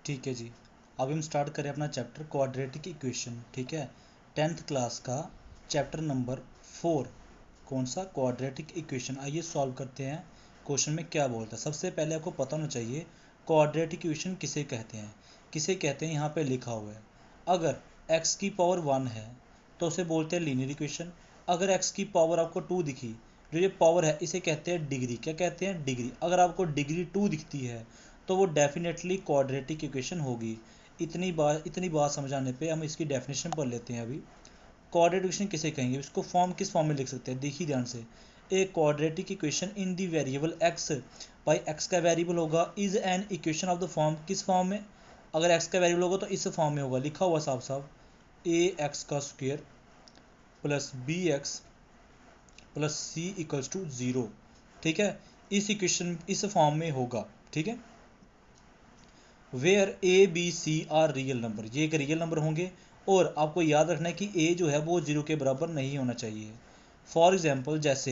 ठीक है जी, अब हम स्टार्ट करें अपना चैप्टर क्वाड्रेटिक इक्वेशन। ठीक है, 10th क्लास का चैप्टर नंबर 4। कौन सा? Quadratic equation. आइए सॉल्व करते हैं। क्वेश्चन में क्या बोलता है, सबसे पहले आपको पता होना चाहिए क्वाड्रेटिक इक्वेशन किसे कहते हैं। किसे कहते हैं यहाँ पे लिखा हुआ है। अगर x की पावर 1 है तो उसे बोलते हैं लीनियर इक्वेशन। अगर x की पावर आपको 2 दिखी, जो ये पावर है इसे कहते हैं डिग्री। क्या कहते हैं? डिग्री। अगर आपको डिग्री 2 दिखती है तो वो डेफिनेटली क्वाड्रेटिक इक्वेशन होगी। इतनी बात समझाने पे हम इसकी डेफिनेशन पढ़ लेते हैं अभी। क्वाड्रेटिक इक्वेशन किसे कहेंगे, इसको फॉर्म किस फॉर्म में लिख सकते हैं, देखिए ध्यान से। ए quadratic equation in the variable x, भाई एक्स का वेरिएबल होगा, is an equation of the form, किस फॉर्म में? अगर एक्स का वेरिएबल होगा तो इस फॉर्म में होगा, लिखा हुआ साफ साफ, ए एक्स का square plus B X plus C equals to 0। ठीक है, इस इक्वेशन इस फॉर्म में होगा। ठीक है, where A B C are real number, ये एक रियल नंबर होंगे। और आपको याद रखना है कि ए जो है वो 0 के बराबर नहीं होना चाहिए। फॉर एग्जाम्पल, जैसे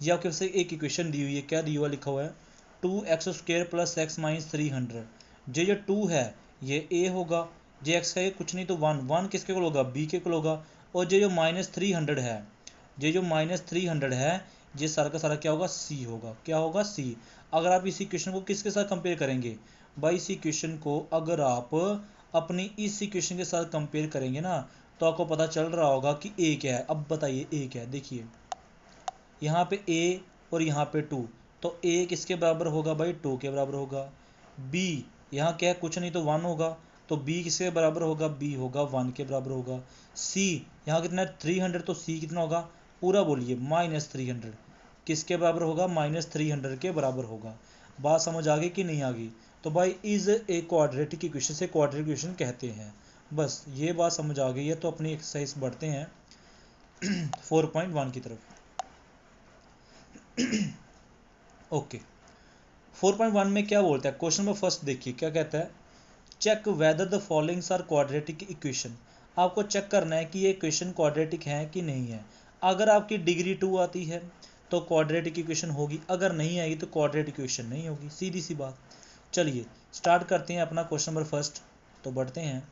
ये आपके पास एक इक्वेशन दी हुई है, क्या दी हुआ लिखा हुआ है, 2x² प्लस एक्स माइनस 300। जो 2 है ये ए होगा, जो एक्स है ये कुछ नहीं तो 1 किसके को होगा, बी के को होगा। और जो माइनस 300 है, जो माइनस 300 है, ये सारा का सारा क्या होगा, सी होगा। क्या होगा, सी। अगर आप इस इक्वेशन को किसके साथ कंपेयर करेंगे, भाई इस इक्वेशन को अगर आप अपनी इस इक्वेशन के साथ कंपेयर करेंगे ना, तो आपको पता चल रहा होगा कि ए क्या है। अब बताइए ए क्या है। देखिए यहाँ पे ए और यहाँ पे 2, तो ए किसके बराबर होगा भाई, 2 के बराबर होगा। बी यहाँ क्या है, कुछ नहीं तो 1 होगा, तो बी किसके बराबर होगा, बी होगा 1 के बराबर होगा। सी यहाँ कितना है, 300, तो सी कितना होगा, पूरा बोलिए, -300। किसके बराबर होगा, -300 के बराबर होगा। बात समझ आ गई कि नहीं आ गई? तो भाई इज ए क्वाड्रेटिक इक्वेशन से क्वाड्रेटिक इक्वेशन कहते हैं। बस ये बात समझ आ गई है, तो अपनी एक्सरसाइज बढ़ते हैं 4.1 की तरफ। ओके, 4.1 में क्या बोलता है, क्वेश्चन नंबर फर्स्ट देखिए क्या कहता है, check whether the followings are quadratic equation. आपको चेक करना है कि ये इक्वेशन क्वाड्रेटिक है कि नहीं है। अगर आपकी डिग्री 2 आती है तो क्वाड्रेटिक इक्वेशन होगी, अगर नहीं आएगी तो क्वाड्रेटिक इक्वेशन नहीं होगी, सीधी सी बात। चलिए स्टार्ट करते हैं अपना क्वेश्चन नंबर फर्स्ट। तो बढ़ते हैं,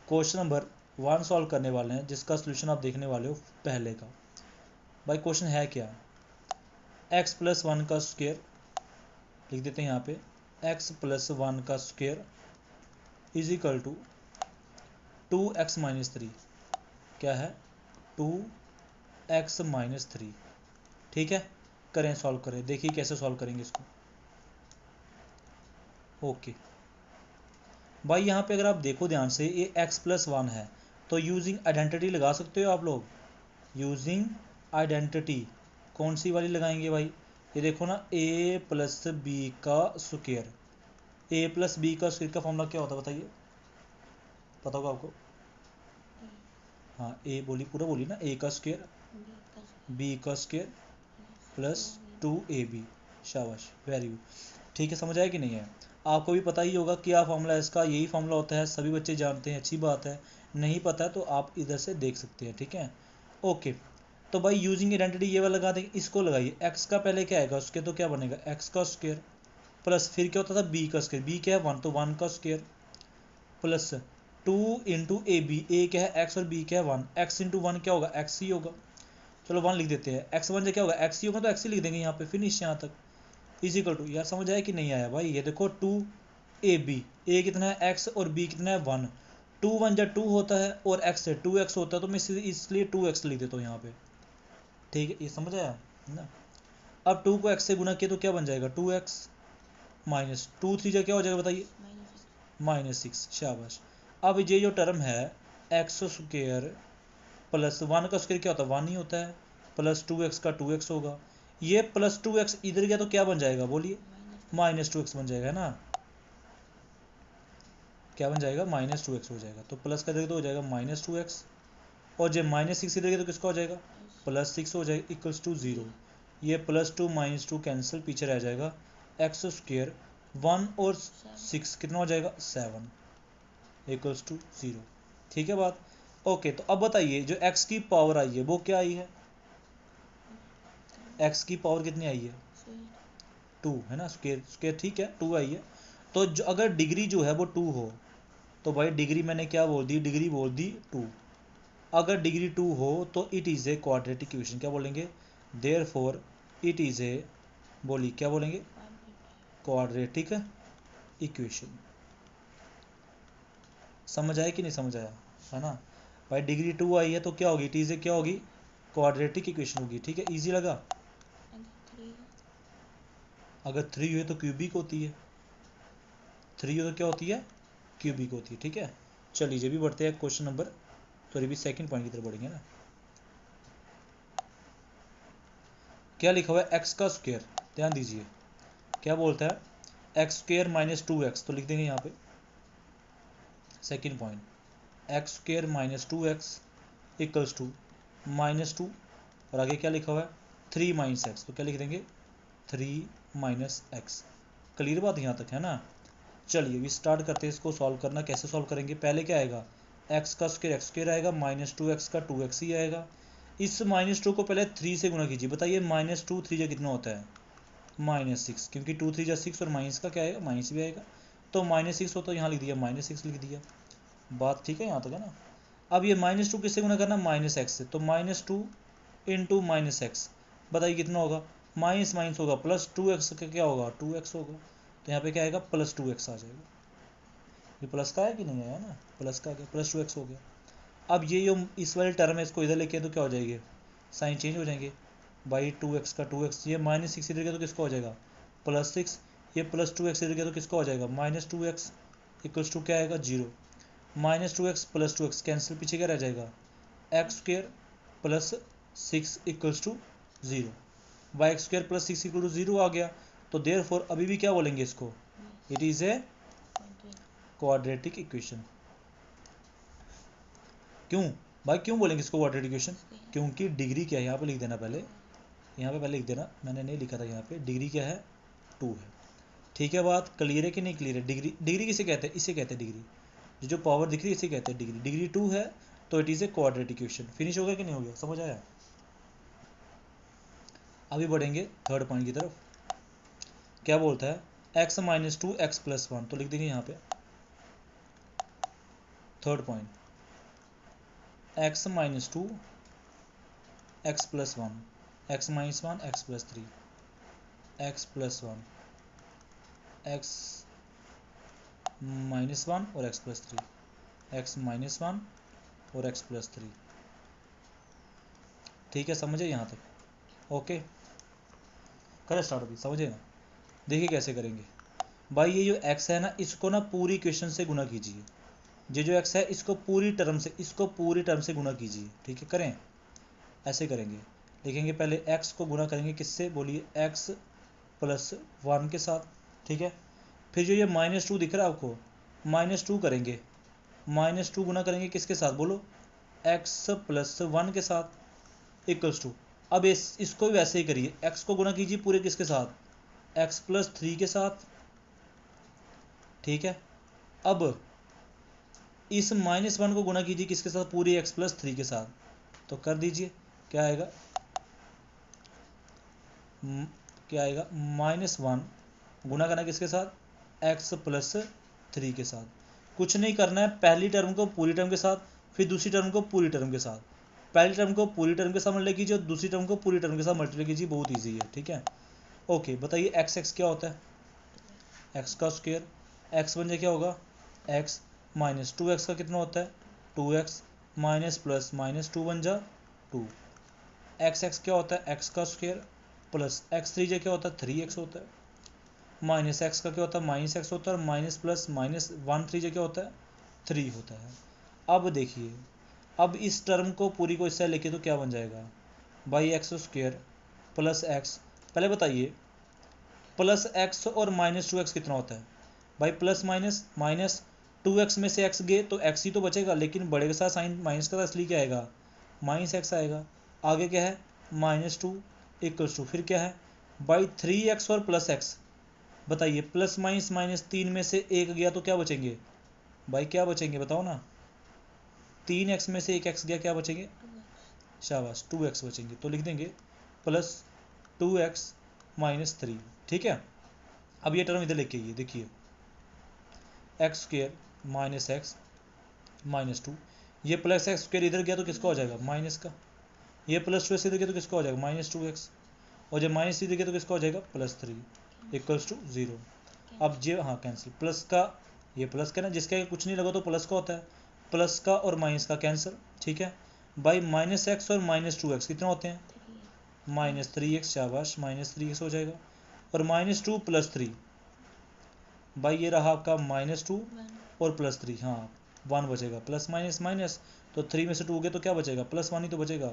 क्वेश्चन नंबर 1 सॉल्व करने वाले हैं, जिसका सोल्यूशन आप देखने वाले हो पहले का। भाई क्वेश्चन है क्या, x प्लस 1 का स्क्वायर, लिख देते हैं यहाँ पे, x प्लस 1 का square is equal to 2x minus 3। क्या है, 2x माइनस 3। ठीक है, करें सॉल्व करें, देखिए कैसे सॉल्व करेंगे इसको। ओके भाई यहाँ पे अगर आप देखो ध्यान से, ये x प्लस 1 है, तो यूजिंग आइडेंटिटी लगा सकते हो आप लोग। यूजिंग आइडेंटिटी कौन सी वाली लगाएंगे भाई, ये देखो ना, a प्लस बी का स्क्वायर। a प्लस बी का स्क्वायर का फॉर्मूला क्या होता है बताइए, पता होगा आपको? हाँ, ए बोली, पूरा बोली ना, a का स्क्वायर बी का स्क्वायर प्लस 2ab। शाबाश, वेरी गुड। ठीक है, समझ आया कि नहीं है? आपको भी पता ही होगा क्या फॉर्मूला है इसका, यही फॉर्मूला होता है, सभी बच्चे जानते हैं, अच्छी बात है। नहीं पता है तो आप इधर से देख सकते हैं। ठीक है, ओके। तो भाई यूजिंग आइडेंटिटी ये वाला लगा देंगे, इसको लगाइए। एक्स का पहले क्या आएगा उसके, तो क्या बनेगा, एक्स का स्क्वायर प्लस फिर क्या होता था, बी का स्क्वायर, बी क्या है 1, तो 1 का square plus 2 into a b, a क्या है एक्स और बी क्या है 1, एक्स इंटू 1 क्या होगा, एक्स ही होगा। चलो 1 लिख देते हैं, एक्स 1 से क्या होगा, एक्स ही होगा, तो एक्स ही लिख देंगे यहाँ पे, फिनिश यहाँ तक। इज इक्वल टू, यार समझ आया कि नहीं आया भाई, ये देखो 2ab, ए कितना है एक्स और बी कितना है 1, 2 1 जब 2 होता है और एक्स है 2x होता है, तो मैं इसलिए 2x लिख देता हूँ यहाँ पे। ठीक है, ये समझ आया ना। अब 2 को x से गुना किया तो क्या बन जाएगा, 2x माइनस 2 3 क्या हो जाएगा बताइए, -6। शाबाश। अब ये जो टर्म है एक्स स्क्वायर प्लस 1 का स्क्वायर क्या होता है, 1 ही होता है, प्लस 2x का 2x होगा। ये प्लस 2x इधर गया तो क्या बन जाएगा बोलिए, -2x बन जाएगा, है ना। क्या बन जाएगा, -2x हो जाएगा। तो प्लस का इधर तो हो जाएगा -2x, और जब -6 इधर गया तो किसका हो जाएगा, +6 हो जाएगा, इक्वल्स टू 0। ये +2 -2 कैंसिल, पीछे रह जाएगा एक्स स्क्वायर 1 और 6 कितना हो जाएगा, 7 इक्वल्स टू 0। ठीक है बात। ओके, तो अब बताइए जो x की पावर आई है वो क्या आई है, x की पावर कितनी आई है, 2 है ना, स्क्वायर स्क्वायर, ठीक है 2 आई है। तो जो अगर डिग्री जो है वो 2 हो तो भाई डिग्री मैंने क्या बोल दी, डिग्री बोल दी 2। अगर डिग्री 2 हो तो it is a quadratic equation. क्या बोलेंगे, देयरफॉर इट इज़ ए, बोली क्या बोलेंगे, क्वाड्रेटिक इक्वेशन। समझ आया कि नहीं समझ आया, है ना भाई। डिग्री 2 आई है तो क्या होगी, इट इज़ ए क्या होगी, क्वाड्रेटिक इक्वेशन होगी। ठीक है, इजी लगा। अगर 3 हुए तो क्यूबिक होती है, 3 हो तो क्या होती है, क्यूबिक होती है। ठीक है, चलिए ये भी बढ़ते हैं क्वेश्चन नंबर, तो ये भी सेकंड पॉइंट की तरफ बढ़ेंगे ना। क्या लिखा हुआ है, एक्स का स्क्वायर, ध्यान दीजिए क्या बोलता है, एक्स स्क्वायर माइनस 2x, तो लिख देंगे यहाँ पे second point, X square minus 2x equals to -2, और आगे क्या लिखा हुआ है, 3 माइनस एक्स, तो क्या लिख देंगे 3 माइनस एक्स। क्लियर बात यहाँ तक है ना। चलिए अभी स्टार्ट करते हैं इसको सॉल्व करना। कैसे सॉल्व करेंगे, पहले क्या आएगा, एक्स का स्क्वायर एक्स स्क्वायर आएगा, -2x का 2x ही आएगा। इस -2 को पहले 3 से गुना कीजिए। बताइए -2 3 जा कितना होता है, -6, क्योंकि 2 3 जा 6 और माइनस का क्या आएगा, माइनस भी आएगा। तो -6 होता है, यहाँ लिख दिया -6 लिख दिया। बात ठीक है यहाँ तक है ना। अब ये -2 किससे गुना करना, -x से, तो -2 इंटू -x, बताइए कितना होगा, माइनस माइनस होगा प्लस 2x का क्या होगा, 2x होगा। तो यहाँ पे क्या आएगा, +2x आ जाएगा। ये प्लस का है कि नहीं आया ना, प्लस का क्या, +2x हो गया। अब ये जो इस वाले टर्म है इसको इधर लेके तो क्या हो जाएगी, साइन चेंज हो जाएंगे। बाई 2x का 2x, ये -6 इधर गया तो किसका हो जाएगा, +6, ये +2x इधर गया तो किसका हो जाएगा, -2x इक्वल्स टू क्या आएगा, 0। -2x +2x कैंसिल, पीछे क्या रह जाएगा, X square plus 6 equals to 0। बाई X square plus 6 equal to 0 आ गया। तो देयरफॉर अभी भी क्या बोलेंगे इसको, it is a quadratic equation. क्यों भाई, क्यों बोलेंगे इसको क्वाड्रेटिक इक्वेशन, क्योंकि डिग्री क्या है, यहाँ पे लिख देना पहले, यहाँ पे पहले लिख देना, मैंने नहीं लिखा था यहाँ पे, डिग्री क्या है, 2 है। ठीक है, बात क्लियर है कि नहीं क्लियर है। डिग्री, डिग्री किसे कहते हैं, इसे कहते हैं डिग्री, जो पावर दिख रही है इसे कहते हैं डिग्री। डिग्री 2 है तो it is a quadratic equation. Finish हो गया कि नहीं हो गया, समझ आया। अभी बढ़ेंगे थर्ड पॉइंट की तरफ। क्या बोलता है, x -2 x + 1, तो लिख देंगे यहाँ पे third point, x -2 x + 1, x - 1 x + 3, x + 1 x -1 और x + 3, x -1 और x + 3। ठीक है, समझे यहाँ तक, ओके। करें स्टार्ट अभी, समझे ना। देखिए कैसे करेंगे भाई, ये जो x है ना, इसको ना पूरी इक्वेशन से गुना कीजिए। ये जो x है इसको पूरी टर्म से, इसको पूरी टर्म से गुना कीजिए। ठीक है, करें, ऐसे करेंगे, लिखेंगे पहले x को गुना करेंगे किससे, बोलिए x + 1 के साथ। ठीक है, फिर जो ये -2 दिख रहा है आपको, -2 करेंगे, -2 गुना करेंगे किसके साथ, बोलो x + 1 के साथ इक्वल्स टू। अब इसको भी वैसे ही करिए, x को गुना कीजिए पूरे किसके साथ, x + 3 के साथ। ठीक है, अब इस -1 को गुना कीजिए किसके साथ, पूरी x + 3 के साथ। तो कर दीजिए, क्या आएगा, क्या आएगा, -1 गुना करना किसके साथ, x + 3 के साथ। कुछ नहीं करना है, पहली टर्म को पूरी टर्म के साथ, फिर दूसरी टर्म को पूरी टर्म के साथ, पहली टर्म को पूरी टर्म के साथ मल्टीप्लाई कीजिए और दूसरी टर्म को पूरी टर्म के साथ मल्टीप्लाई कीजिए, बहुत ईजी है। ठीक है, ओके। बताइए x क्या होता है, x का स्क्वायर, x बन जाए क्या होगा, x -2x का कितना होता है, 2x माइनस प्लस -2 बन जा 2। x क्या होता है, x का स्क्वायर प्लस x 3 क्या होता है, 3x होता है, माइनस एक्स का क्या होता है, -x होता है, और माइनस प्लस -1 3 क्या होता है, 3 होता है। अब देखिए, अब इस टर्म को पूरी को इससे लेके तो क्या बन जाएगा, बाई x² प्लस x। पहले बताइए +x और -2x कितना होता है, भाई प्लस माइनस माइनस, 2x में से x गए तो x ही तो बचेगा, लेकिन बड़े के साथ साइन माइनस का, इसलिए क्या आएगा, -x आएगा। आगे क्या है, -2 इक्वल्स टू, फिर क्या है, बाई 3x और प्लस x। बताइए प्लस माइनस -3 में से एक गया तो क्या बचेंगे, भाई क्या बचेंगे बताओ ना, 3x में से एक x गया, क्या बचेंगे, शाबाश 2x बचेंगे। तो लिख देंगे +2x - 3। ठीक है, अब ये टर्म इधर लेके आइए, देखिए x square minus x minus 2, ये प्लस एक्स स्क्र इधर गया तो किसका हो जाएगा माइनस का, ये प्लस 2 इधर गया तो किसका हो जाएगा -2x, और जब माइनस इधर गया तो किसका हो जाएगा +3 इक्वल्स टू 0। अब ये हाँ कैंसिल, प्लस का ये प्लस का ना, जिसका कुछ नहीं लगा तो प्लस का होता है, प्लस का और माइनस का कैंसिल, ठीक है भाई। -x और -2x कितना होते हैं -3x, शाबाश -3x हो जाएगा, और -2 + 3 भाई ये रहा आपका -2 और +3, हाँ 1 बचेगा, प्लस माइनस माइनस, तो 3 में से 2 गए तो क्या बचेगा +1 ही तो बचेगा,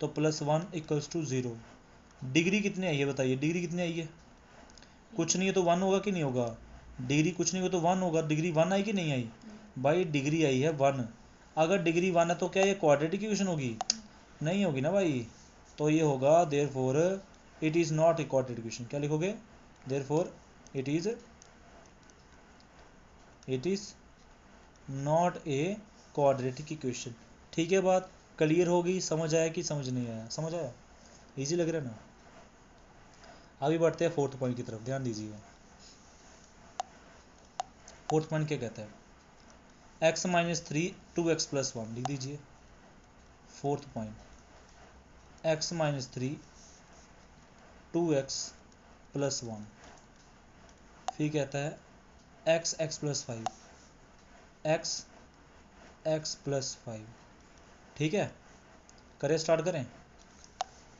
तो +1 इक्वल्स टू 0। डिग्री कितनी आई है बताइए, डिग्री कितनी आई है, कुछ नहीं है तो 1 होगा कि नहीं होगा, डिग्री कुछ नहीं हो तो 1 होगा, डिग्री 1 आई कि नहीं आई भाई, डिग्री आई है 1। अगर डिग्री 1 है तो क्या ये क्वाड्रेटिक इक्वेशन होगी, नहीं होगी ना भाई, तो ये होगा therefore it is not a quadratic equation. क्या लिखोगे, therefore it is not a quadratic equation. ठीक है, बात क्लियर होगी, समझ आया कि समझ नहीं आया, समझ आया, इजी लग रहा है ना। अभी बढ़ते हैं फोर्थ पॉइंट की तरफ, ध्यान दीजिएगा। फोर्थ पॉइंट क्या कहता है, x - 3 2x + 1 लिख दीजिए। फोर्थ पॉइंट x - 3 2x + 1, फिर कहता है x + 5 x + 5। ठीक है, करें स्टार्ट करें,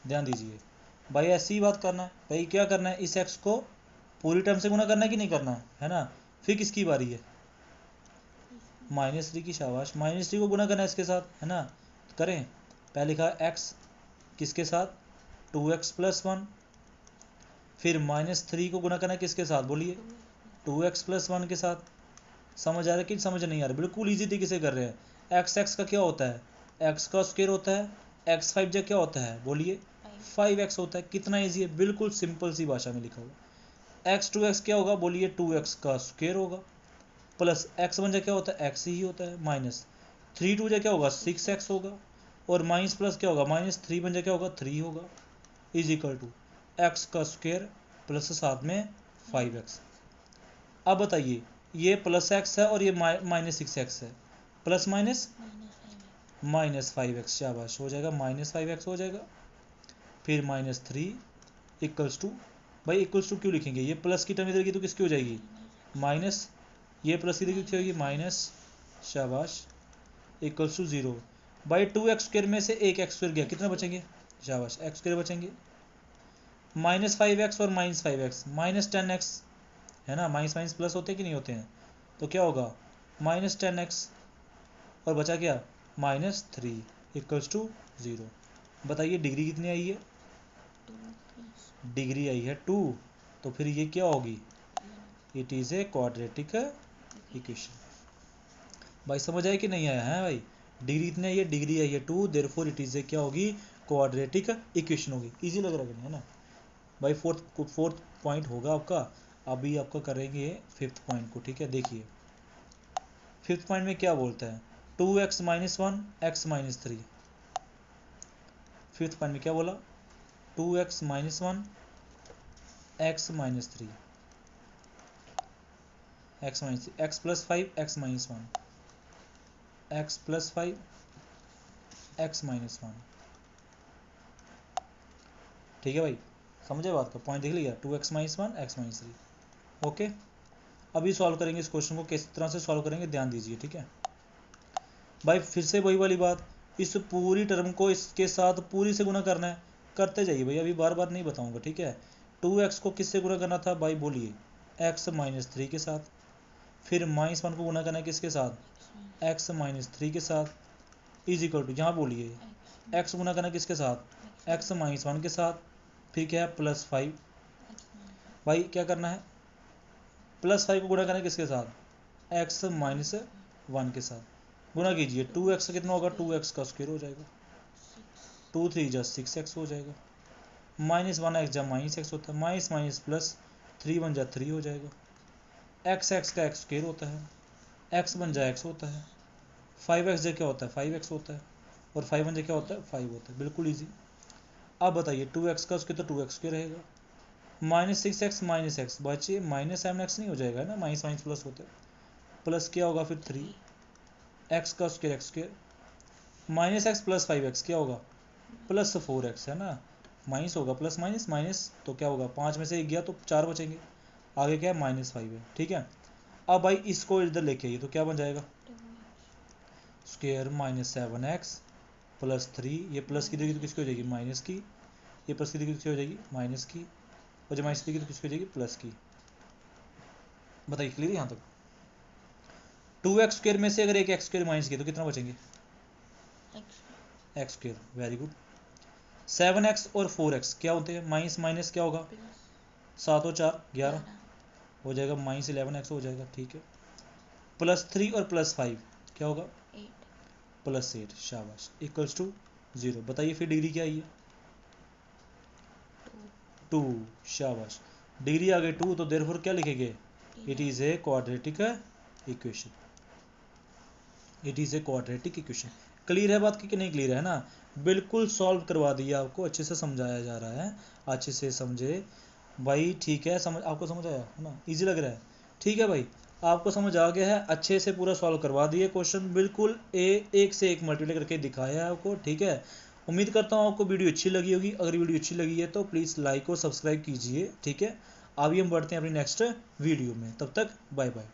ध्यान दीजिए भाई, ऐसी ही बात करना है भाई, क्या करना है, इस x को पूरी टर्म से गुना करना है कि नहीं करना है ना। फिर किसकी बारी है, -3 की, शाबाश, -3 को गुना करना है इसके साथ, है ना। करें, पहले लिखा x किसके साथ 2x + 1, फिर -3 को गुना करना है किसके साथ बोलिए 2x + 1 के साथ। समझ आ रहा है कि समझ नहीं आ रहा, बिल्कुल इजी तरीके से कर रहे हैं। x का क्या होता है, x का स्क्वायर होता है, x 5 क्या होता है बोलिए 5x होता है। कितना इजी है, बिल्कुल सिंपल सी भाषा में लिखा हुआ। x 2x क्या होगा बोलिए 2x का स्क्वायर होगा, प्लस x 1 क्या होता है x ही होता है, माइनस 3 2 क्या होगा 6x होगा, और माइनस प्लस क्या होगा -3 1 क्या होगा 3 होगा, इज इक्वल टू x का स्क्वायर प्लस साथ में 5x। अब बताइए, ये प्लस x है और ये -6x है, प्लस माइनस -5x, शाबाश, हो जाएगा -5x हो जाएगा। फिर -3 इक्वल्स टू, भाई इक्वल्स टू क्यों लिखेंगे, ये प्लस की टर्म इधर की तो किसकी हो जाएगी माइनस, ये प्लस इधर की होगी माइनस, शाबाश, इक्वल्स टू 0। भाई 2x स्क्वायर में से एक x स्क्वायर गया, कितना बचेंगे, शाबाश, x स्क्वायर बचेंगे, -5x और -5x -10x है ना, माइनस माइनस प्लस होते हैं कि नहीं होते हैं, तो क्या होगा -10x, और बचा क्या -3 इक्वल्स टू 0। बताइए डिग्री कितनी आई है, डिग्री आई है 2, तो फिर ये क्या होगी, it is a quadratic equation. भाई समझ आया कि नहीं आया है भाई, डिग्री कितनी आई है, डिग्री आई है 2, देयरफॉर इट इज़ ए क्या होगी क्वाड्रेटिक इक्वेशन होगी। इजी लग रहा है है ना भाई। फोर्थ पॉइंट होगा आपका, अभी आपका करेंगे फिफ्थ पॉइंट को। ठीक है, देखिए फिफ्थ पॉइंट में क्या बोलता है, 2x - 1 x - 3। फिफ्थ पॉइंट में क्या बोला, 2x - 1 x - 3 x - x + 5 x - 1 x + 5 x - 1। ठीक है भाई, समझे बात का, पॉइंट देख लिया, 2x - 1 x - 3। ओके, अभी सॉल्व करेंगे इस क्वेश्चन को, किस तरह से सॉल्व करेंगे ध्यान दीजिए। ठीक है भाई, फिर से वही वाली बात, इस पूरी टर्म को इसके साथ पूरी से गुना करना है, करते जाइए भाई, अभी बार बार नहीं बताऊंगा। ठीक है, 2x को किससे गुना करना था भाई बोलिए x - 3 के साथ, फिर -1 को गुना करना है किसके साथ x - 3 के साथ, इज इक्वल टू, यहाँ बोलिए x गुना करना किसके साथ x - 1 के साथ, फिर क्या है +5। भाई क्या करना है, +5 को गुना करना है किसके साथ x - 1 के साथ, गुना कीजिए, 2x कितना होगा 2x का स्क्वायर हो जाएगा, 2 3 जा 6x हो जाएगा, -1x जा -x होता है, माइनस माइनस प्लस 3 1 जा 3 हो जाएगा, x का x स्क्वायर होता है, x बन जा x होता है, 5x जा क्या होता है 5x होता है, और 5 1 जा क्या होता है 5 होता है, बिल्कुल ईजी। अब बताइए 2x का स्क्वायर तो 2x स्क्वायर रहेगा, -6x - x बचे -7x नहीं हो जाएगा ना, माइनस माइनस प्लस होता है, प्लस क्या होगा फिर 3 एक्स का square x square minus x plus 5x क्या होगा प्लस 4x है ना, माइनस होगा प्लस माइनस माइनस, तो क्या होगा 5 में से 1 गया तो 4 बचेंगे, आगे क्या है -5 है। ठीक है, अब भाई इसको इधर लेके आइए तो क्या बन जाएगा स्क्वायर -7x प्लस 3, ये प्लस की देखिए तो किसकी हो जाएगी माइनस की, ये प्लस की देखिए तो किसकी हो जाएगी माइनस की, और जब माइनस की देखिए तो किसकी हो जाएगी प्लस की। बताइए क्लियर यहाँ तक। 2x स्क्वायर में से अगर एक एक्स स्क्वायर माइनस किया तो कितना बचेंगे x square, very good. 7x और 4x क्या होते हैं माइनस माइनस क्या होगा 7 और 4 11 हो जाएगा -11x हो जाएगा। ठीक है, प्लस 3 और प्लस 5 क्या होगा +8, शाबाश, इक्वल्स टू 0। बताइए फिर डिग्री क्या आई है 2, शाबाश, डिग्री आ गई 2, तो देयरफॉर क्या लिखेंगे it is a quadratic equation, it is a quadratic equation. Clear है बात कि नहीं क्लियर है ना, बिल्कुल सॉल्व करवा दिया आपको, अच्छे से समझाया जा रहा है, अच्छे से समझे भाई। ठीक है, समझ आपको समझ आया है ना, इजी लग रहा है। ठीक है भाई, आपको समझ आ गया है, अच्छे से पूरा सॉल्व करवा दिए क्वेश्चन, बिल्कुल एक से एक मल्टीप्लाई करके दिखाया है आपको। ठीक है, उम्मीद करता हूँ आपको वीडियो अच्छी लगी होगी, अगर वीडियो अच्छी लगी है तो प्लीज़ लाइक और सब्सक्राइब कीजिए। ठीक है, अभी हम बढ़ते हैं अपनी नेक्स्ट वीडियो में, तब तक बाय बाय।